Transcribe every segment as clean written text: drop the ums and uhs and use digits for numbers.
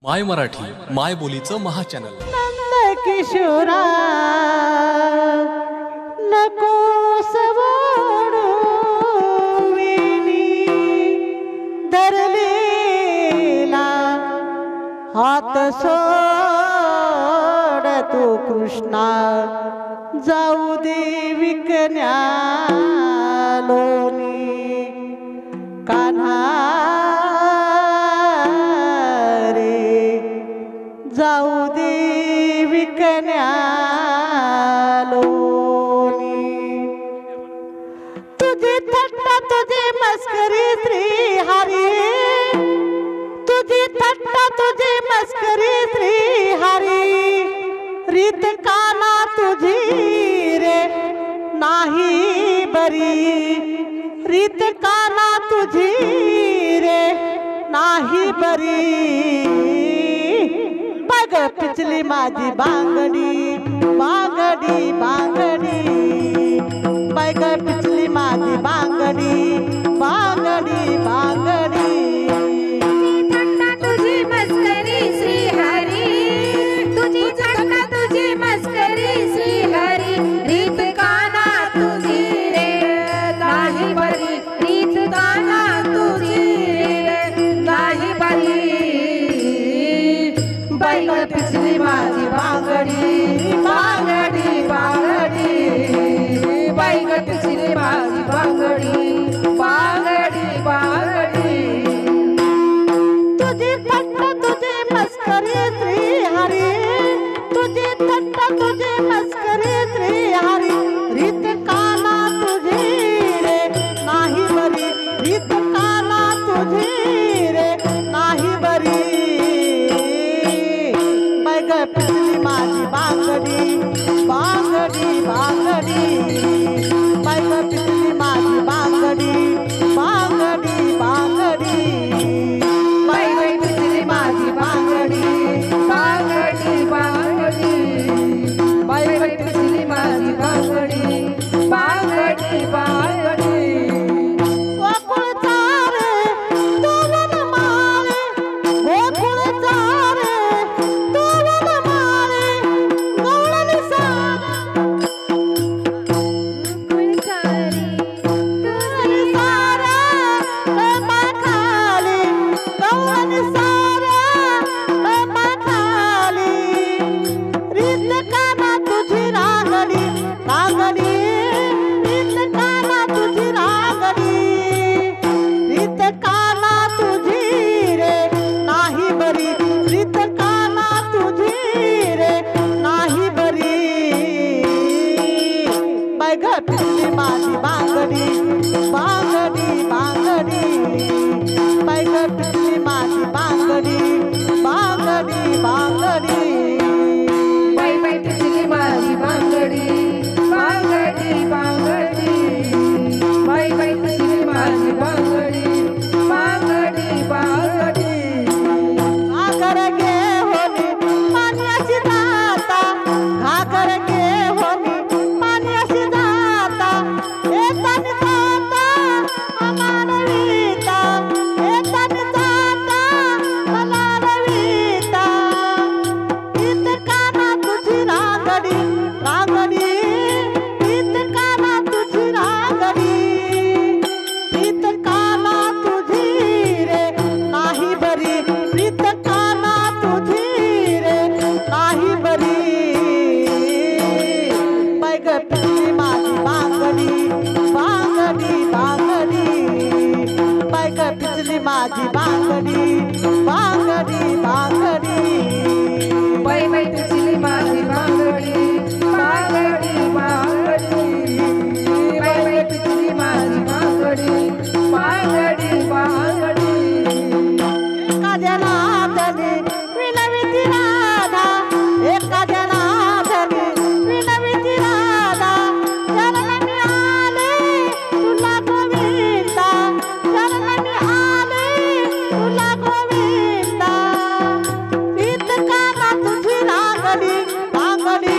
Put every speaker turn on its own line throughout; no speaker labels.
माय मराठी माय बोलीचं महाचॅनल।
नंद किशोरा नको सवडू विनी धरलेला हात सोड तू कृष्णा जाऊ दे विकन्या लोणी कान्हा जाऊ दे विकन्या लोणी तुझी थट्टा तुझी मस्करी श्री हरी तुझी थट्टा तुझी मस्करी श्री हरी रीत काना तुझी रे नाही बरी रीत काना तुझी रे नाही बरी बघ पिचली माझी बांगडी बांगडी बांगडी बघ पिचली माझी बांगडी बांगडी बांगडी
थट्टा तुझी मस्करी श्री हरी तुझी थट्टा तुझी मस्करी श्री हरी रीत काना तुझी रे नाही बरी रीत काना तुझी रे नाही बरी
बघ पिचली माझी बांगडी बांगडी बांगडी
बाई ग पिचली माझी बांगडी बांगडी बांगडी
तुझी थट्टा तुझी मस्करी श्री हरी तुझी थट्टा तुझी मस्करी श्री हरी रीत काना तुझी रे नाही बरी रीत काना तुझी रे नाही बरी बघ पिचली माझी बांगडी बांगडी बांगडी बघ पिचली माझी बांगडी बांगडी बांगडी
बाई ग पिचली माझी बांगडी बांगडी बांगडी बाई ग पिचली माझी बांगडी बांगडी बांगडी
गोकुळ चारे तोरण माळे गोकुळ चारे तोरण माळे गवळण सारा
कुळचारी
तुझी सारा पाखाली गवळण सारा पाखाली रीत काना तुझी रांगडी रांगडी रीत काना तुझी रांगडी रीत काना तुझी रे नाही बरी रीत काना तुझी रे नाही बरी बघ पिचली माझी बांगडी बांगडी बांगडी बघ पिचली माझी बांगडी बांगडी बांगडी
बाई बाई पिचली माझी बांगडी बांगडी बांगडी बाई बाई पिचली माझी बांगडी बांगडी बांगडी
घागर घे होनी पाण्याची जाता घागर घे होनी पाण्याची जाता येतानी जाता अमानवीता येतानी जाता अमानवीता रीत काना तुझी रांगडी रांगडी रीत काना तुझी रांगडी रीत काना तुझी रे नाही बरी रीत काना तुझी रे नाही बरी बघ पिचली माझी बांगडी बांगडी बांगडी बघ पिचली माझी बांगडी बांगडी बांगडी
बाई बाई पिचली माझी बांगडी बांगडी बांगडी बाई बाई पिचली माझी बांगडी बांगडी बांगडी
एका जनार्दनी विनविती राधा एका जनार्दनी विनविती राधा शरणमी आले तुला गोविंदा शरणमी आले तुला गोविंदा रीत काना तुझी रांगडी रांगडी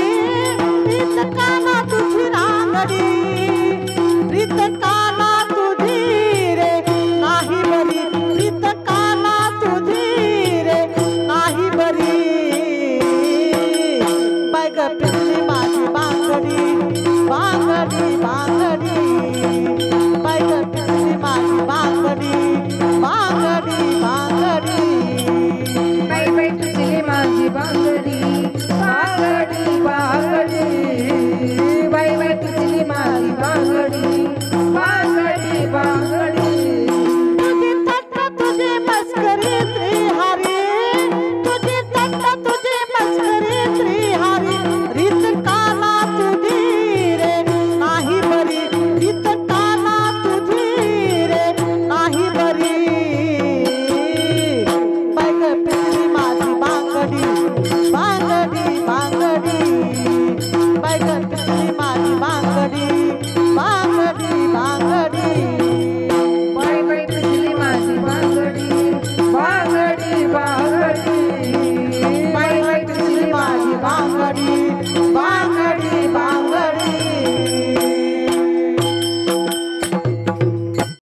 रीत काना तुझी रांगडी